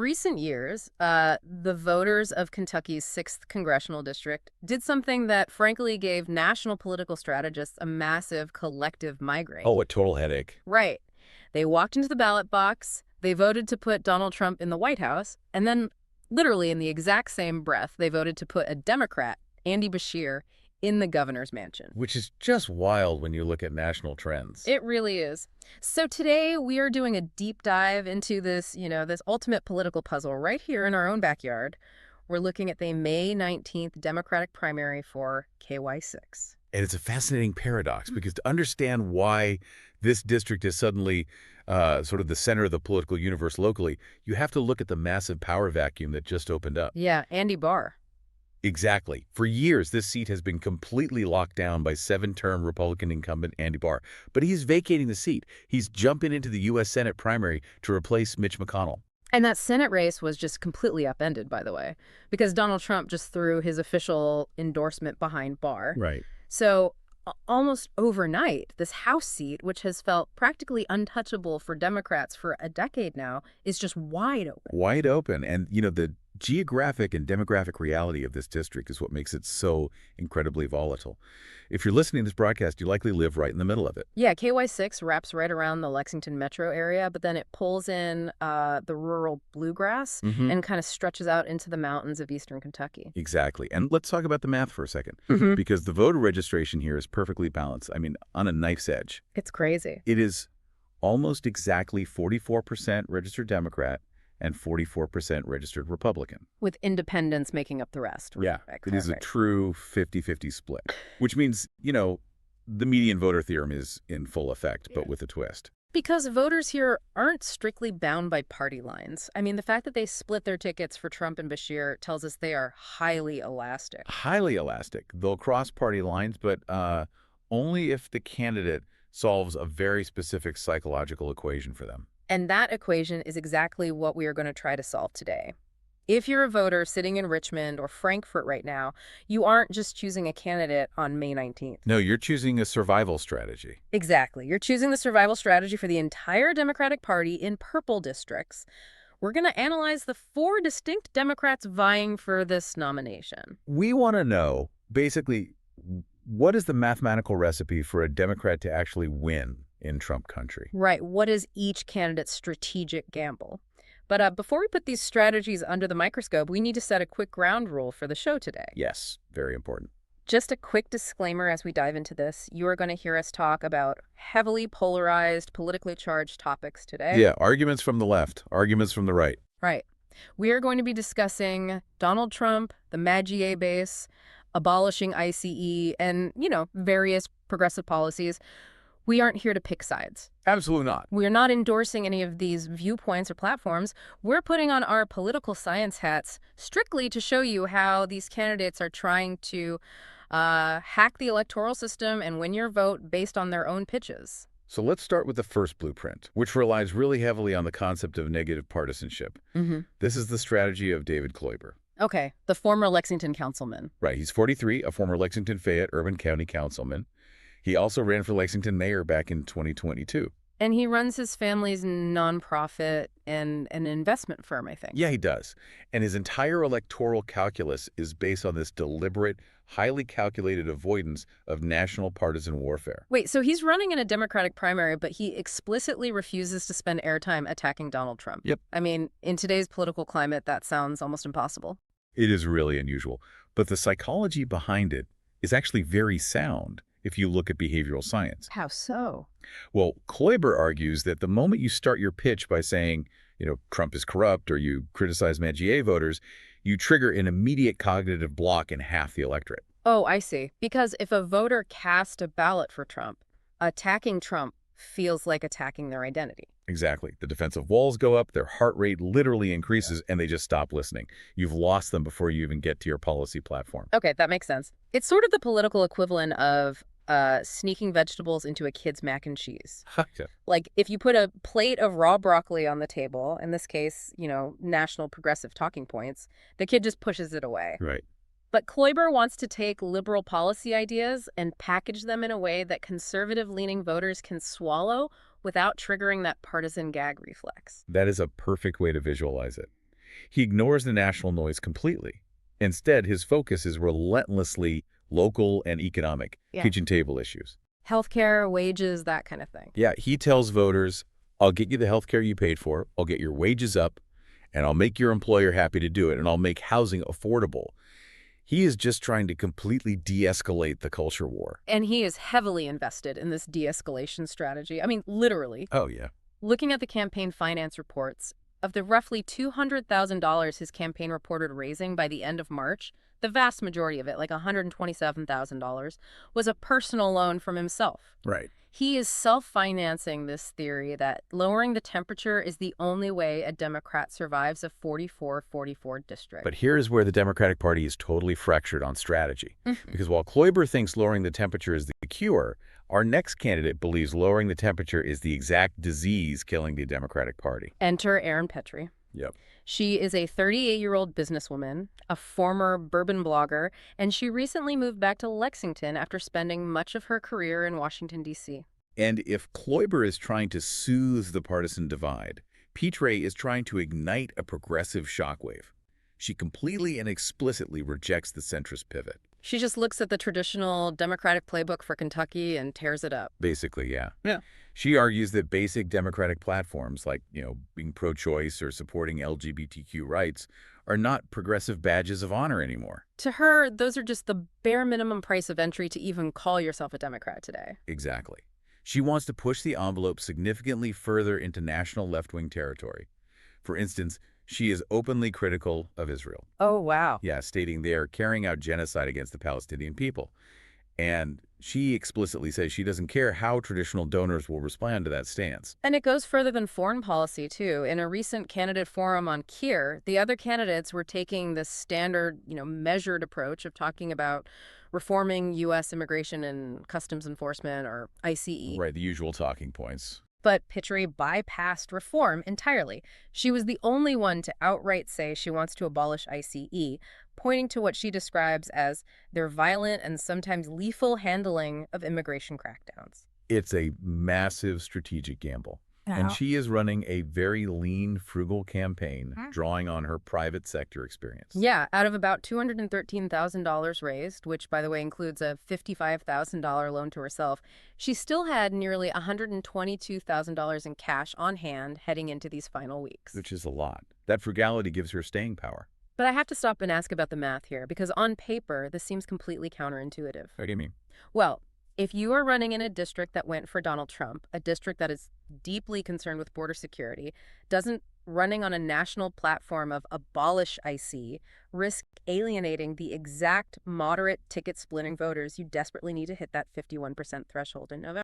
recent years, the voters of Kentucky's 6th Congressional District did something that frankly gave national political strategists a massive collective migraine. Oh, a total headache. Right. They walked into the ballot box, they voted to put Donald Trump in the White House, and then, literally in the exact same breath, they voted to put a Democrat, Andy Beshear, in the governor's mansion. Which is just wild when you look at national trends. It really is. So today we are doing a deep dive into this ultimate political puzzle right here in our own backyard. We're looking at the May 19th Democratic primary for Ky6. And it's a fascinating paradox because to understand why this district is suddenly sort of the center of the political universe locally, you have to look at the massive power vacuum that just opened up. Yeah, Andy Barr. Exactly. For years, this seat has been completely locked down by 7-term Republican incumbent Andy Barr. But he's vacating the seat. He's jumping into the U.S. Senate primary to replace Mitch McConnell. And that Senate race was just completely upended, by the way, because Donald Trump just threw his official endorsement behind Barr. Right. So almost overnight, this House seat, which has felt practically untouchable for Democrats for a decade now, is just wide open. Wide open. And, the geographic and demographic reality of this district is what makes it so incredibly volatile. If you're listening to this broadcast, you likely live right in the middle of it. Yeah, Ky6 wraps right around the Lexington metro area, but then it pulls in the rural bluegrass and kind of stretches out into the mountains of eastern Kentucky. Exactly. And let's talk about the math for a second, because the voter registration here is perfectly balanced. I mean, on a knife's edge. It's crazy. It is almost exactly 44% registered Democrat and 44% registered Republican. With independents making up the rest. Yeah, it is a true 50-50 split, which means, the median voter theorem is in full effect, but with a twist. Because voters here aren't strictly bound by party lines. I mean, the fact that they split their tickets for Trump and Beshear tells us they are highly elastic. Highly elastic. They'll cross party lines, but only if the candidate solves a very specific psychological equation for them. And that equation is exactly what we are going to try to solve today. If you're a voter sitting in Richmond or Frankfurt right now, you aren't just choosing a candidate on May 19th. No, you're choosing a survival strategy. Exactly. You're choosing the survival strategy for the entire Democratic Party in purple districts. We're going to analyze the 4 distinct Democrats vying for this nomination. We want to know, basically, what is the mathematical recipe for a Democrat to actually win in Trump country? Right. What is each candidate's strategic gamble? But before we put these strategies under the microscope, we need to set a quick ground rule for the show today. Yes, very important. Just a quick disclaimer as we dive into this. You are going to hear us talk about heavily polarized, politically charged topics today. Yeah, arguments from the left, arguments from the right. Right. We are going to be discussing Donald Trump, the MAGA base, abolishing ICE, and, various progressive policies. We aren't here to pick sides. Absolutely not. We're not endorsing any of these viewpoints or platforms. We're putting on our political science hats strictly to show you how these candidates are trying to hack the electoral system and win your vote based on their own pitches. So let's start with the first blueprint, which relies really heavily on the concept of negative partisanship. This is the strategy of David Kloiber. Okay, the former Lexington councilman. Right, he's 43, a former Lexington Fayette Urban County councilman. He also ran for Lexington mayor back in 2022. And he runs his family's nonprofit and an investment firm, I think. Yeah, he does. And his entire electoral calculus is based on this deliberate, highly calculated avoidance of national partisan warfare. Wait, so he's running in a Democratic primary, but he explicitly refuses to spend airtime attacking Donald Trump. Yep. I mean, in today's political climate, that sounds almost impossible. It is really unusual. But the psychology behind it is actually very sound if you look at behavioral science. How so? Well, Kloiber argues that the moment you start your pitch by saying, Trump is corrupt, or you criticize MAGA voters, you trigger an immediate cognitive block in half the electorate. Oh, I see. Because if a voter cast a ballot for Trump, attacking Trump feels like attacking their identity. Exactly. The defensive walls go up, their heart rate literally increases, and they just stop listening. You've lost them before you even get to your policy platform. Okay, that makes sense. It's sort of the political equivalent of sneaking vegetables into a kid's mac and cheese. Yeah. Like if you put a plate of raw broccoli on the table, in this case, national progressive talking points, the kid just pushes it away. Right. But Kloiber wants to take liberal policy ideas and package them in a way that conservative-leaning voters can swallow without triggering that partisan gag reflex. That is a perfect way to visualize it. He ignores the national noise completely. Instead, his focus is relentlessly local and economic, Yeah. kitchen table issues. Healthcare, wages, that kind of thing. Yeah, he tells voters, I'll get you the health care you paid for, I'll get your wages up, and I'll make your employer happy to do it, and I'll make housing affordable. He is just trying to completely de-escalate the culture war. And he is heavily invested in this de-escalation strategy. I mean, literally. Oh, yeah. Looking at the campaign finance reports, of the roughly $200,000 his campaign reported raising by the end of March, the vast majority of it, like $127,000, was a personal loan from himself. Right. He is self-financing this theory that lowering the temperature is the only way a Democrat survives a 44-44 district. But here is where the Democratic Party is totally fractured on strategy. Because while Kloiber thinks lowering the temperature is the cure, our next candidate believes lowering the temperature is the exact disease killing the Democratic Party. Enter Erin Petrie. Yep. She is a 38-year-old businesswoman, a former bourbon blogger, and she recently moved back to Lexington after spending much of her career in Washington, D.C. And if Kloiber is trying to soothe the partisan divide, Petrie is trying to ignite a progressive shockwave. She completely and explicitly rejects the centrist pivot. She just looks at the traditional Democratic playbook for Kentucky and tears it up. Basically, yeah. Yeah. She argues that basic Democratic platforms like, being pro-choice or supporting LGBTQ rights are not progressive badges of honor anymore. To her, those are just the bare minimum price of entry to even call yourself a Democrat today. Exactly. She wants to push the envelope significantly further into national left-wing territory. For instance, she is openly critical of Israel. Oh, wow. Yeah, stating they are carrying out genocide against the Palestinian people. And she explicitly says she doesn't care how traditional donors will respond to that stance. And it goes further than foreign policy, too. In a recent candidate forum on Kier, the other candidates were taking the standard, measured approach of talking about reforming U.S. immigration and customs enforcement, or ICE. Right, the usual talking points. But Petrie bypassed reform entirely. She was the only one to outright say she wants to abolish ICE, pointing to what she describes as their violent and sometimes lethal handling of immigration crackdowns. It's a massive strategic gamble. And she is running a very lean, frugal campaign, drawing on her private sector experience. Yeah, out of about $213,000 raised, which, by the way, includes a $55,000 loan to herself, she still had nearly $122,000 in cash on hand heading into these final weeks. Which is a lot. That frugality gives her staying power. But I have to stop and ask about the math here, because on paper, this seems completely counterintuitive. What do you mean? Well, if you are running in a district that went for Donald Trump, a district that is deeply concerned with border security, doesn't running on a national platform of abolish IC risk alienating the exact moderate ticket-splitting voters you desperately need to hit that 51% threshold in November?